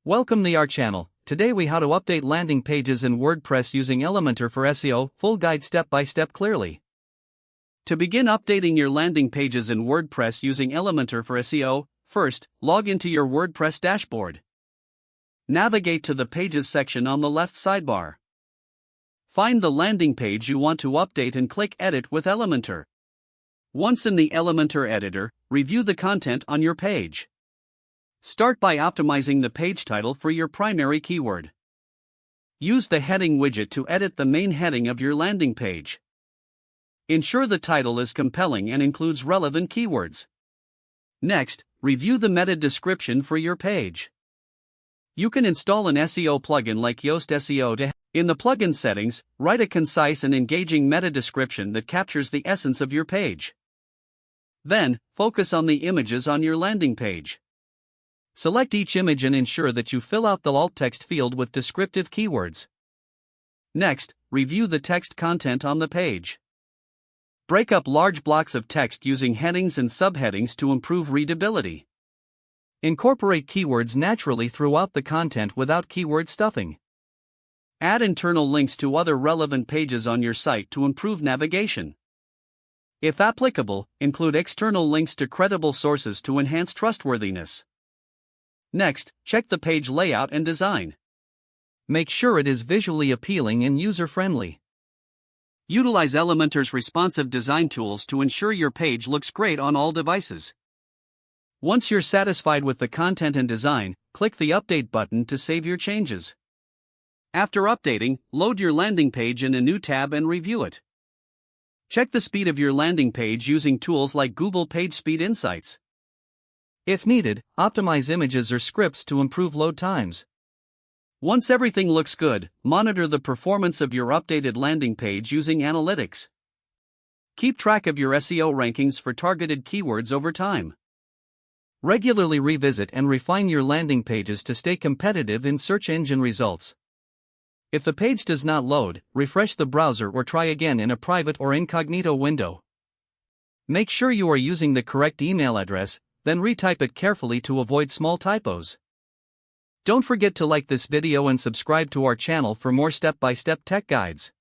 Welcome to our channel. Today we how to update landing pages in WordPress using Elementor for SEO, full guide step by step clearly. To begin updating your landing pages in WordPress using Elementor for SEO, first, log into your WordPress dashboard. Navigate to the Pages section on the left sidebar. Find the landing page you want to update and click Edit with Elementor. Once in the Elementor editor, review the content on your page. Start by optimizing the page title for your primary keyword. Use the heading widget to edit the main heading of your landing page. Ensure the title is compelling and includes relevant keywords. Next, review the meta description for your page. You can install an SEO plugin like Yoast SEO to in the plugin settings, write a concise and engaging meta description that captures the essence of your page. Then, focus on the images on your landing page. Select each image and ensure that you fill out the alt text field with descriptive keywords. Next, review the text content on the page. Break up large blocks of text using headings and subheadings to improve readability. Incorporate keywords naturally throughout the content without keyword stuffing. Add internal links to other relevant pages on your site to improve navigation. If applicable, include external links to credible sources to enhance trustworthiness. Next, check the page layout and design. Make sure it is visually appealing and user-friendly. Utilize Elementor's responsive design tools to ensure your page looks great on all devices. Once you're satisfied with the content and design, click the Update button to save your changes. After updating, load your landing page in a new tab and review it. Check the speed of your landing page using tools like Google PageSpeed Insights. If needed, optimize images or scripts to improve load times. Once everything looks good, monitor the performance of your updated landing page using analytics. Keep track of your SEO rankings for targeted keywords over time. Regularly revisit and refine your landing pages to stay competitive in search engine results. If the page does not load, refresh the browser or try again in a private or incognito window. Make sure you are using the correct email address, then retype it carefully to avoid small typos. Don't forget to like this video and subscribe to our channel for more step-by-step tech guides.